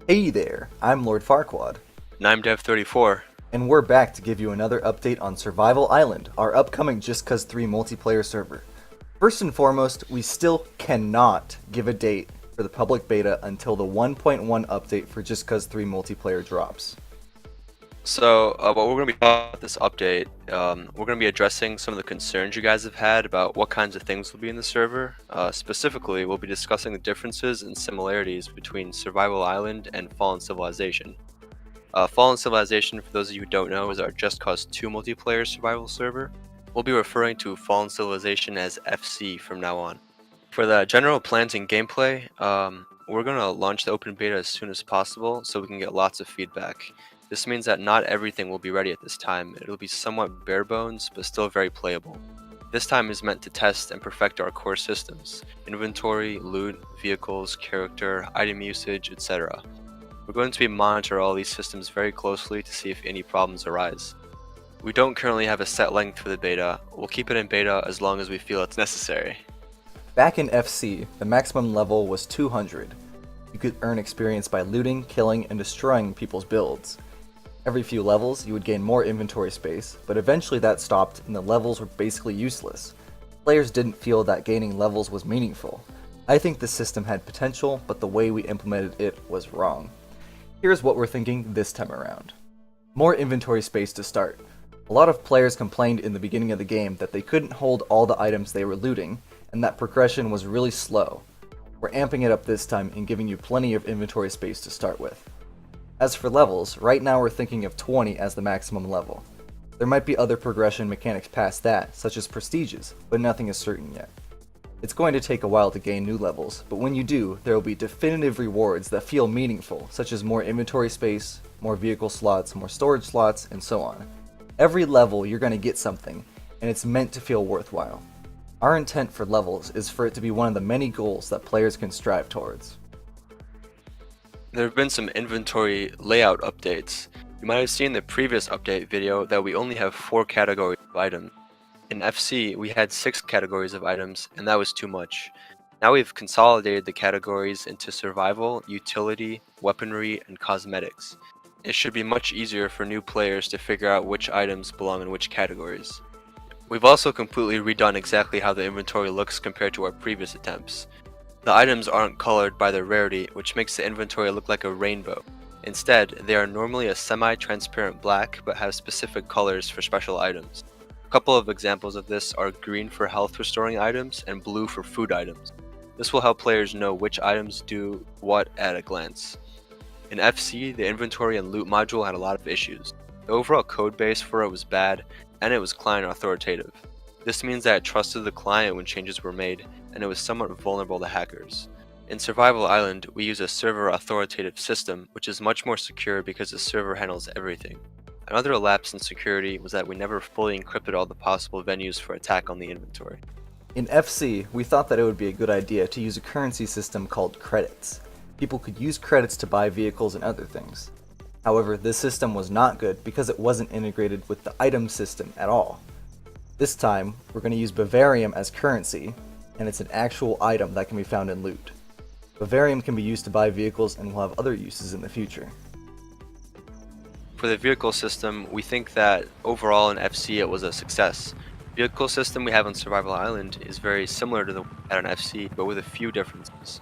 Hey there, I'm Lord Farquaad, And I'm Dev34. and we're back to give you another update on Survival Island, our upcoming Just Cause 3 multiplayer server. First and foremost, we still cannot give a date for the public beta until the 1.1 update for Just Cause 3 multiplayer drops. What we're going to be talking about this update, we're going to be addressing some of the concerns you guys have had about what kinds of things will be in the server. Specifically, we'll be discussing the differences and similarities between Survival Island and Fallen Civilization. Fallen Civilization, for those of you who don't know, is our Just Cause 2 multiplayer survival server. We'll be referring to Fallen Civilization as FC from now on. For the general plans and gameplay, we're going to launch the open beta as soon as possible so we can get lots of feedback. This means that not everything will be ready at this time. It'll be somewhat bare bones, but still very playable. This time is meant to test and perfect our core systems: inventory, loot, vehicles, character, item usage, etc. We're going to be monitoring all these systems very closely to see if any problems arise. We don't currently have a set length for the beta. We'll keep it in beta as long as we feel it's necessary. Back in FC, the maximum level was 200. You could earn experience by looting, killing, and destroying people's builds. Every few levels, you would gain more inventory space, but eventually that stopped and the levels were basically useless. Players didn't feel that gaining levels was meaningful. I think the system had potential, but the way we implemented it was wrong. Here's what we're thinking this time around. More inventory space to start. A lot of players complained in the beginning of the game that they couldn't hold all the items they were looting, and that progression was really slow. We're amping it up this time and giving you plenty of inventory space to start with. As for levels, right now we're thinking of 20 as the maximum level. There might be other progression mechanics past that, such as prestiges, but nothing is certain yet. It's going to take a while to gain new levels, but when you do, there will be definitive rewards that feel meaningful, such as more inventory space, more vehicle slots, more storage slots, and so on. Every level you're going to get something, and it's meant to feel worthwhile. Our intent for levels is for it to be one of the many goals that players can strive towards. There have been some inventory layout updates. You might have seen the previous update video that we only have 4 categories of items. In FC, we had 6 categories of items, and that was too much. Now we've consolidated the categories into survival, utility, weaponry, and cosmetics. It should be much easier for new players to figure out which items belong in which categories. We've also completely redone exactly how the inventory looks compared to our previous attempts. The items aren't colored by their rarity, which makes the inventory look like a rainbow. Instead, they are normally a semi-transparent black, but have specific colors for special items. A couple of examples of this are green for health restoring items and blue for food items. This will help players know which items do what at a glance. In FC, the inventory and loot module had a lot of issues. The overall code base for it was bad, and it was client authoritative. This means that it trusted the client when changes were made, and it was somewhat vulnerable to hackers. In Survival Island, we use a server authoritative system, which is much more secure because the server handles everything. Another lapse in security was that we never fully encrypted all the possible venues for attack on the inventory. In FC, we thought that it would be a good idea to use a currency system called credits. People could use credits to buy vehicles and other things. However, this system was not good because it wasn't integrated with the item system at all. This time, we're going to use Bavarium as currency, and it's an actual item that can be found in loot. Bavarium can be used to buy vehicles and will have other uses in the future. For the vehicle system, we think that overall in FC it was a success. The vehicle system we have on Survival Island is very similar to the one at an FC, but with a few differences.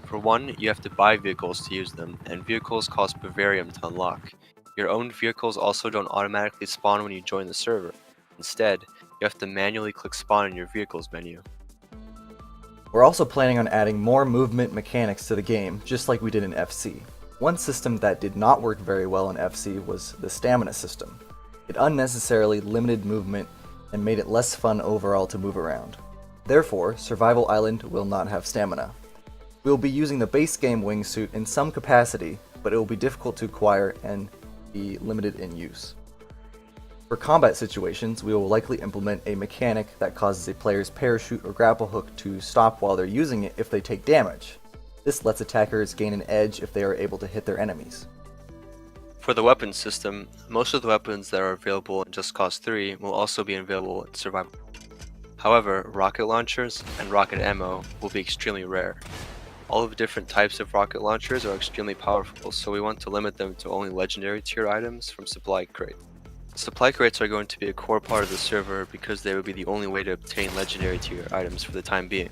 For one, you have to buy vehicles to use them, and vehicles cost Bavarium to unlock. Your own vehicles also don't automatically spawn when you join the server. Instead, you have to manually click spawn in your vehicles menu. We're also planning on adding more movement mechanics to the game, just like we did in FC. One system that did not work very well in FC was the stamina system. It unnecessarily limited movement and made it less fun overall to move around. Therefore, Survival Island will not have stamina. We will be using the base game wingsuit in some capacity, but it will be difficult to acquire and be limited in use. For combat situations, we will likely implement a mechanic that causes a player's parachute or grapple hook to stop while they're using it if they take damage. This lets attackers gain an edge if they are able to hit their enemies. For the weapons system, most of the weapons that are available in Just Cause 3 will also be available in Survival. However, rocket launchers and rocket ammo will be extremely rare. All of the different types of rocket launchers are extremely powerful, so we want to limit them to only legendary tier items from supply crates. Supply crates are going to be a core part of the server because they would be the only way to obtain legendary tier items for the time being.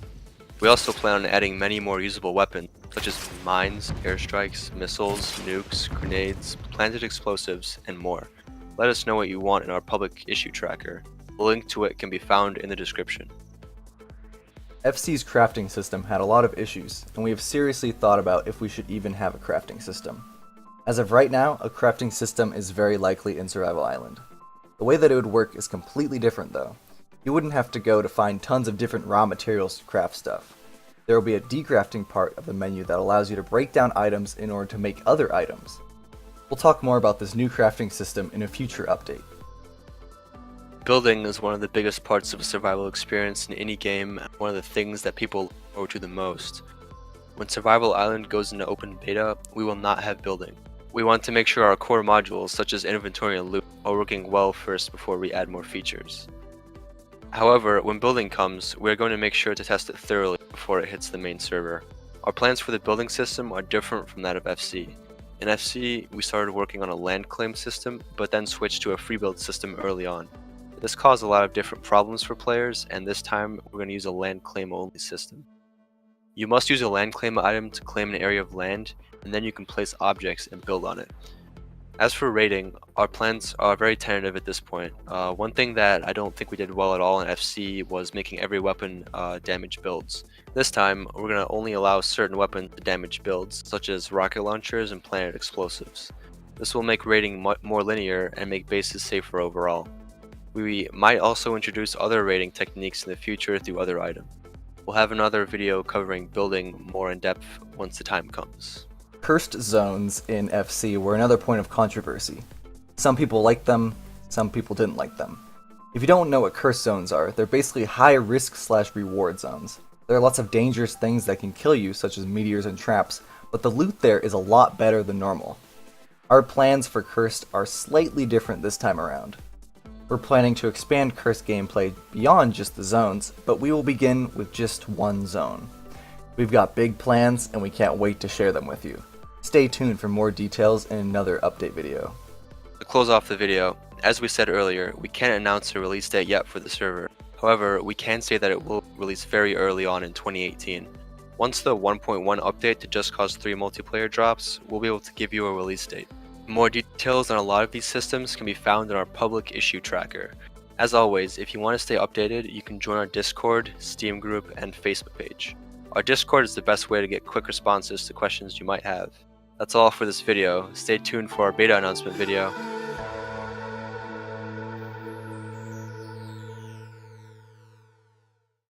We also plan on adding many more usable weapons, such as mines, airstrikes, missiles, nukes, grenades, planted explosives, and more. Let us know what you want in our public issue tracker. The link to it can be found in the description. FC's crafting system had a lot of issues, and we have seriously thought about if we should even have a crafting system. As of right now, a crafting system is very likely in Survival Island. The way that it would work is completely different though. You wouldn't have to go to find tons of different raw materials to craft stuff. There will be a decrafting part of the menu that allows you to break down items in order to make other items. We'll talk more about this new crafting system in a future update. Building is one of the biggest parts of a survival experience in any game, and one of the things that people look forward to the most. When Survival Island goes into open beta, we will not have building. We want to make sure our core modules, such as inventory and loot, are working well first before we add more features. However, when building comes, we are going to make sure to test it thoroughly before it hits the main server. Our plans for the building system are different from that of FC. In FC, we started working on a land claim system, but then switched to a free build system early on. This caused a lot of different problems for players, and this time we're going to use a land claim only system. You must use a land claim item to claim an area of land, and then you can place objects and build on it. As for rating, our plans are very tentative at this point. One thing that I don't think we did well at all in FC was making every weapon damage builds. This time, we're going to only allow certain weapons to damage builds, such as rocket launchers and planted explosives. This will make rating more linear and make bases safer overall. We might also introduce other rating techniques in the future through other items. We'll have another video covering building more in depth once the time comes. Cursed zones in FC were another point of controversy. Some people liked them, some people didn't like them. If you don't know what cursed zones are, they're basically high risk/reward zones. There are lots of dangerous things that can kill you, such as meteors and traps, but the loot there is a lot better than normal. Our plans for Cursed are slightly different this time around. We're planning to expand Cursed gameplay beyond just the zones, but we will begin with just one zone. We've got big plans, and we can't wait to share them with you. Stay tuned for more details in another update video. To close off the video, as we said earlier, we can't announce a release date yet for the server. However, we can say that it will release very early on in 2018. Once the 1.1 update to Just Cause 3 multiplayer drops, we'll be able to give you a release date. More details on a lot of these systems can be found in our public issue tracker. As always, if you want to stay updated, you can join our Discord, Steam group, and Facebook page. Our Discord is the best way to get quick responses to questions you might have. That's all for this video. Stay tuned for our beta announcement video.